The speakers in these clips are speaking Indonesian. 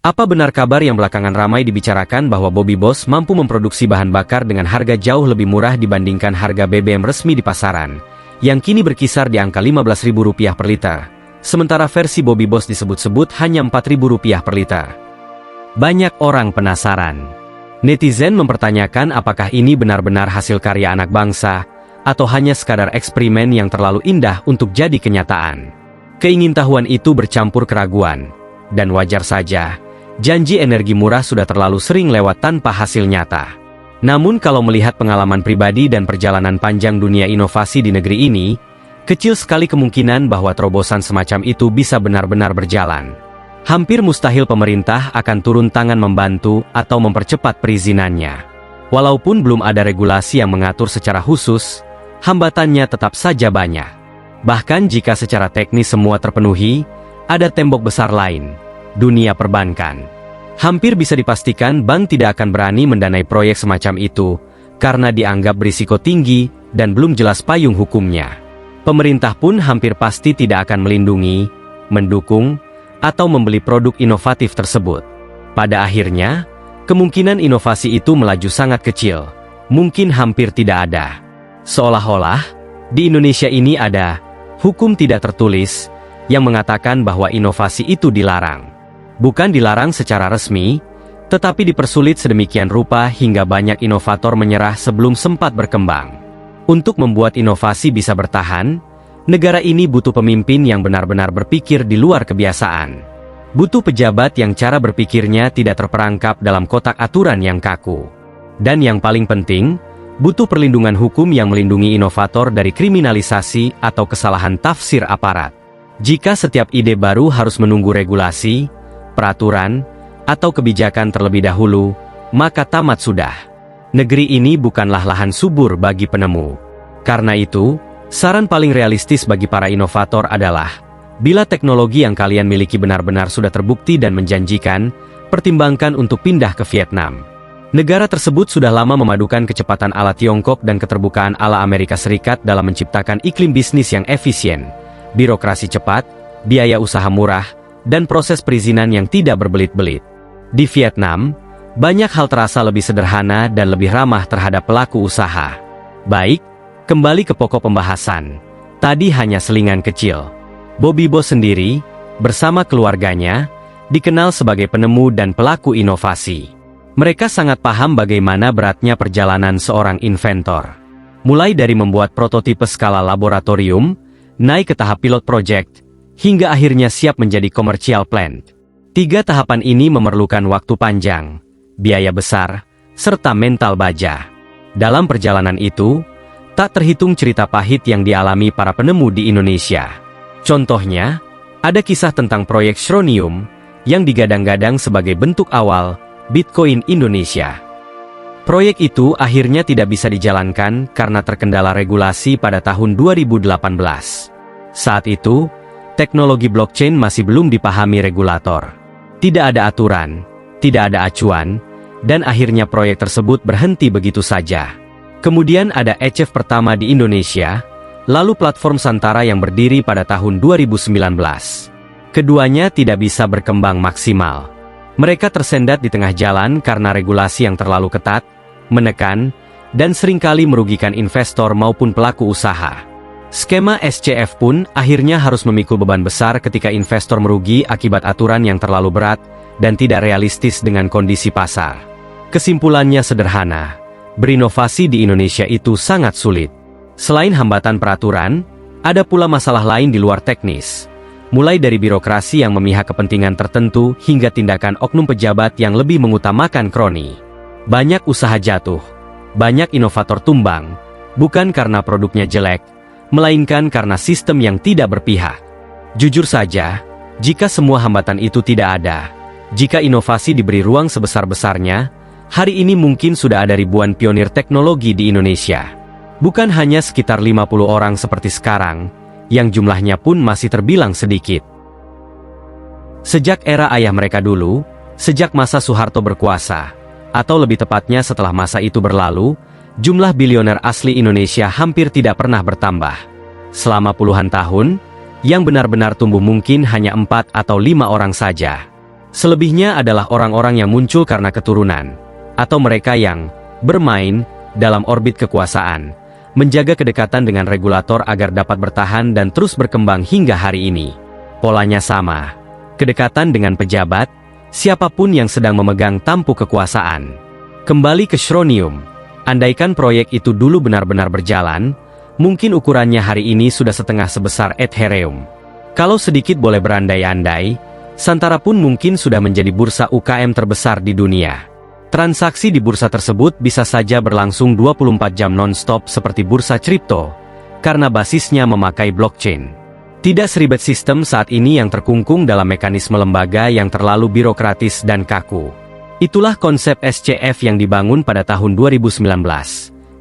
Apa benar kabar yang belakangan ramai dibicarakan bahwa Bobby Boss mampu memproduksi bahan bakar dengan harga jauh lebih murah dibandingkan harga BBM resmi di pasaran, yang kini berkisar di angka Rp15.000 per liter, sementara versi Bobby Boss disebut-sebut hanya Rp4.000 per liter. Banyak orang penasaran. Netizen mempertanyakan apakah ini benar-benar hasil karya anak bangsa, atau hanya sekadar eksperimen yang terlalu indah untuk jadi kenyataan. Keingintahuan itu bercampur keraguan, dan wajar saja. Janji energi murah sudah terlalu sering lewat tanpa hasil nyata. Namun kalau melihat pengalaman pribadi dan perjalanan panjang dunia inovasi di negeri ini, kecil sekali kemungkinan bahwa terobosan semacam itu bisa benar-benar berjalan. Hampir mustahil pemerintah akan turun tangan membantu atau mempercepat perizinannya. Walaupun belum ada regulasi yang mengatur secara khusus, hambatannya tetap saja banyak. Bahkan jika secara teknis semua terpenuhi, ada tembok besar lain. Dunia perbankan. Hampir bisa dipastikan bank tidak akan berani mendanai proyek semacam itu, karena dianggap berisiko tinggi dan belum jelas payung hukumnya. Pemerintah pun hampir pasti tidak akan melindungi, mendukung, atau membeli produk inovatif tersebut. Pada akhirnya, kemungkinan inovasi itu melaju sangat kecil, mungkin hampir tidak ada. Seolah-olah, di Indonesia ini ada hukum tidak tertulis yang mengatakan bahwa inovasi itu dilarang. Bukan dilarang secara resmi, tetapi dipersulit sedemikian rupa hingga banyak inovator menyerah sebelum sempat berkembang. Untuk membuat inovasi bisa bertahan, negara ini butuh pemimpin yang benar-benar berpikir di luar kebiasaan. Butuh pejabat yang cara berpikirnya tidak terperangkap dalam kotak aturan yang kaku. Dan yang paling penting, butuh perlindungan hukum yang melindungi inovator dari kriminalisasi atau kesalahan tafsir aparat. Jika setiap ide baru harus menunggu regulasi, peraturan, atau kebijakan terlebih dahulu, maka tamat sudah. Negeri ini bukanlah lahan subur bagi penemu. Karena itu, saran paling realistis bagi para inovator adalah, bila teknologi yang kalian miliki benar-benar sudah terbukti dan menjanjikan, pertimbangkan untuk pindah ke Vietnam. Negara tersebut sudah lama memadukan kecepatan ala Tiongkok dan keterbukaan ala Amerika Serikat dalam menciptakan iklim bisnis yang efisien, birokrasi cepat, biaya usaha murah, dan proses perizinan yang tidak berbelit-belit. Di Vietnam, banyak hal terasa lebih sederhana dan lebih ramah terhadap pelaku usaha. Baik, kembali ke pokok pembahasan. Tadi hanya selingan kecil. Bobby Boss sendiri, bersama keluarganya, dikenal sebagai penemu dan pelaku inovasi. Mereka sangat paham bagaimana beratnya perjalanan seorang inventor. Mulai dari membuat prototipe skala laboratorium, naik ke tahap pilot project, hingga akhirnya siap menjadi commercial plant. 3 tahapan ini memerlukan waktu panjang, biaya besar, serta mental baja. Dalam perjalanan itu, tak terhitung cerita pahit yang dialami para penemu di Indonesia. Contohnya, ada kisah tentang proyek Shronium, yang digadang-gadang sebagai bentuk awal Bitcoin Indonesia. Proyek itu akhirnya tidak bisa dijalankan karena terkendala regulasi pada tahun 2018. Saat itu, teknologi blockchain masih belum dipahami regulator. Tidak ada aturan, tidak ada acuan, dan akhirnya proyek tersebut berhenti begitu saja. Kemudian ada ECEF pertama di Indonesia, lalu platform Santara yang berdiri pada tahun 2019. Keduanya tidak bisa berkembang maksimal. Mereka tersendat di tengah jalan karena regulasi yang terlalu ketat, menekan, dan seringkali merugikan investor maupun pelaku usaha. Skema SCF pun akhirnya harus memikul beban besar ketika investor merugi akibat aturan yang terlalu berat dan tidak realistis dengan kondisi pasar. Kesimpulannya sederhana, berinovasi di Indonesia itu sangat sulit. Selain hambatan peraturan, ada pula masalah lain di luar teknis. Mulai dari birokrasi yang memihak kepentingan tertentu hingga tindakan oknum pejabat yang lebih mengutamakan kroni. Banyak usaha jatuh, banyak inovator tumbang, bukan karena produknya jelek, melainkan karena sistem yang tidak berpihak. Jujur saja, jika semua hambatan itu tidak ada, jika inovasi diberi ruang sebesar-besarnya, hari ini mungkin sudah ada ribuan pionir teknologi di Indonesia. Bukan hanya sekitar 50 orang seperti sekarang, yang jumlahnya pun masih terbilang sedikit. Sejak era ayah mereka dulu, sejak masa Soeharto berkuasa, atau lebih tepatnya setelah masa itu berlalu, jumlah bilioner asli Indonesia hampir tidak pernah bertambah. Selama puluhan tahun, yang benar-benar tumbuh mungkin hanya 4 atau 5 orang saja. Selebihnya adalah orang-orang yang muncul karena keturunan, atau mereka yang bermain dalam orbit kekuasaan, menjaga kedekatan dengan regulator agar dapat bertahan dan terus berkembang hingga hari ini. Polanya sama, kedekatan dengan pejabat, siapapun yang sedang memegang tampuk kekuasaan. Kembali ke Schronium, andaikan proyek itu dulu benar-benar berjalan, mungkin ukurannya hari ini sudah setengah sebesar Ethereum. Kalau sedikit boleh berandai-andai, Santara pun mungkin sudah menjadi bursa UKM terbesar di dunia. Transaksi di bursa tersebut bisa saja berlangsung 24 jam non-stop seperti bursa kripto, karena basisnya memakai blockchain. Tidak seribet sistem saat ini yang terkungkung dalam mekanisme lembaga yang terlalu birokratis dan kaku. Itulah konsep SCF yang dibangun pada tahun 2019.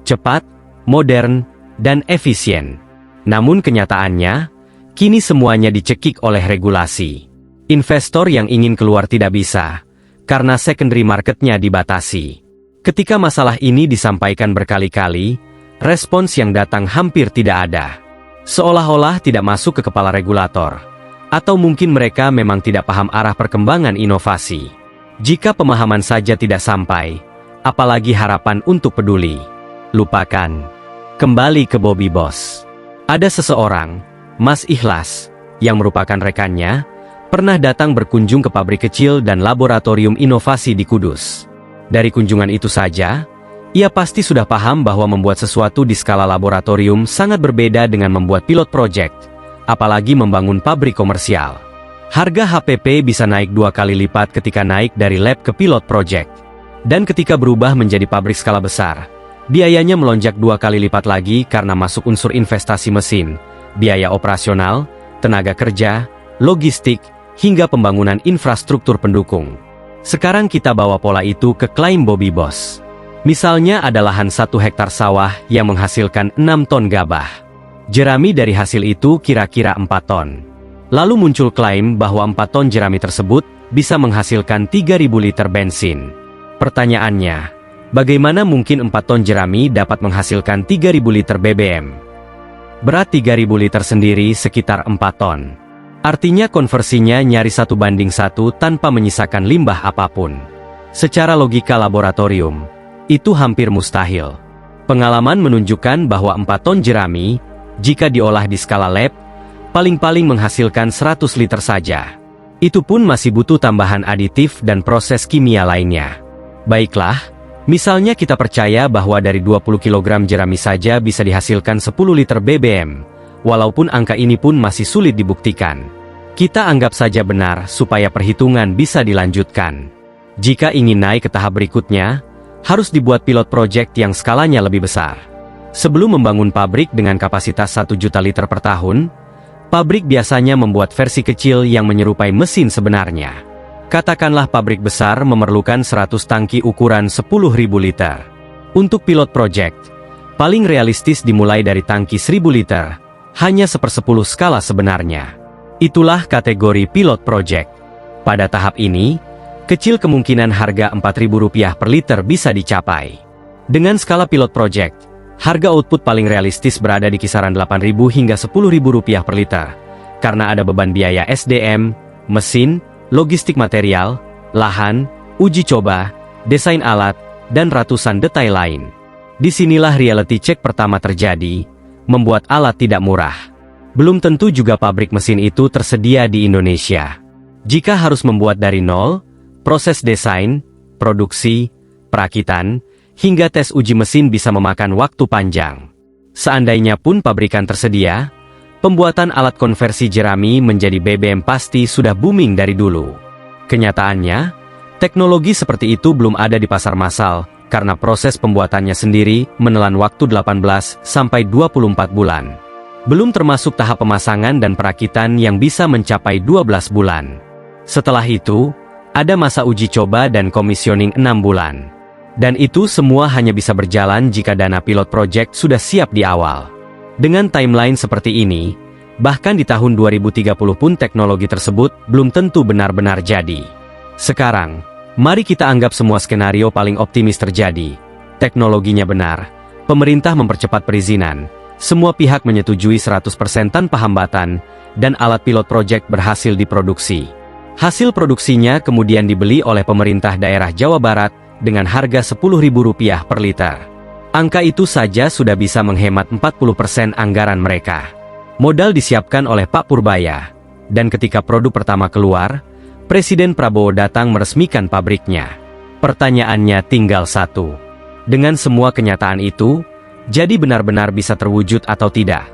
Cepat, modern, dan efisien. Namun kenyataannya, kini semuanya dicekik oleh regulasi. Investor yang ingin keluar tidak bisa, karena secondary marketnya dibatasi. Ketika masalah ini disampaikan berkali-kali, respons yang datang hampir tidak ada. Seolah-olah tidak masuk ke kepala regulator. Atau mungkin mereka memang tidak paham arah perkembangan inovasi. Jika pemahaman saja tidak sampai, apalagi harapan untuk peduli. Lupakan. Kembali ke Bobby Boss. Ada seseorang, Mas Ikhlas, yang merupakan rekannya, pernah datang berkunjung ke pabrik kecil dan laboratorium inovasi di Kudus. Dari kunjungan itu saja, ia pasti sudah paham bahwa membuat sesuatu di skala laboratorium sangat berbeda dengan membuat pilot project, apalagi membangun pabrik komersial. Harga HPP bisa naik 2 kali lipat ketika naik dari lab ke pilot project. Dan ketika berubah menjadi pabrik skala besar, biayanya melonjak 2 kali lipat lagi karena masuk unsur investasi mesin, biaya operasional, tenaga kerja, logistik, hingga pembangunan infrastruktur pendukung. Sekarang kita bawa pola itu ke klaim Bobby Boss. Misalnya ada lahan 1 hektar sawah yang menghasilkan 6 ton gabah. Jerami dari hasil itu kira-kira 4 ton. Lalu muncul klaim bahwa 4 ton jerami tersebut bisa menghasilkan 3.000 liter bensin. Pertanyaannya, bagaimana mungkin 4 ton jerami dapat menghasilkan 3.000 liter BBM? Berat 3.000 liter sendiri sekitar 4 ton. Artinya konversinya nyaris 1:1 tanpa menyisakan limbah apapun. Secara logika laboratorium, itu hampir mustahil. Pengalaman menunjukkan bahwa 4 ton jerami, jika diolah di skala lab, paling-paling menghasilkan 100 liter saja. Itu pun masih butuh tambahan aditif dan proses kimia lainnya. Baiklah, misalnya kita percaya bahwa dari 20 kg jerami saja bisa dihasilkan 10 liter BBM, walaupun angka ini pun masih sulit dibuktikan. Kita anggap saja benar supaya perhitungan bisa dilanjutkan. Jika ingin naik ke tahap berikutnya, harus dibuat pilot project yang skalanya lebih besar. Sebelum membangun pabrik dengan kapasitas 1 juta liter per tahun, pabrik biasanya membuat versi kecil yang menyerupai mesin sebenarnya. Katakanlah pabrik besar memerlukan 100 tangki ukuran 10.000 liter. Untuk pilot project, paling realistis dimulai dari tangki 1.000 liter, hanya 1/10 skala sebenarnya. Itulah kategori pilot project. Pada tahap ini, kecil kemungkinan harga Rp4.000 per liter bisa dicapai. Dengan skala pilot project, harga output paling realistis berada di kisaran Rp8.000 hingga Rp10.000 per liter, karena ada beban biaya SDM, mesin, logistik material, lahan, uji coba, desain alat, dan ratusan detail lain. Disinilah reality check pertama terjadi, membuat alat tidak murah. Belum tentu juga pabrik mesin itu tersedia di Indonesia. Jika harus membuat dari nol, proses desain, produksi, perakitan, hingga tes uji mesin bisa memakan waktu panjang. Seandainya pun pabrikan tersedia, pembuatan alat konversi jerami menjadi BBM pasti sudah booming dari dulu. Kenyataannya, teknologi seperti itu belum ada di pasar massal, karena proses pembuatannya sendiri menelan waktu 18-24 bulan. Belum termasuk tahap pemasangan dan perakitan yang bisa mencapai 12 bulan. Setelah itu, ada masa uji coba dan komisioning 6 bulan. Dan itu semua hanya bisa berjalan jika dana pilot project sudah siap di awal. Dengan timeline seperti ini, bahkan di tahun 2030 pun teknologi tersebut belum tentu benar-benar jadi. Sekarang, mari kita anggap semua skenario paling optimis terjadi. Teknologinya benar, pemerintah mempercepat perizinan, semua pihak menyetujui 100% tanpa hambatan, dan alat pilot project berhasil diproduksi. Hasil produksinya kemudian dibeli oleh pemerintah daerah Jawa Barat dengan harga Rp10.000 per liter. Angka itu saja sudah bisa menghemat 40% anggaran mereka. Modal disiapkan oleh Pak Purbaya, dan ketika produk pertama keluar, Presiden Prabowo datang meresmikan pabriknya. Pertanyaannya tinggal satu. Dengan semua kenyataan itu, jadi benar-benar bisa terwujud atau tidak?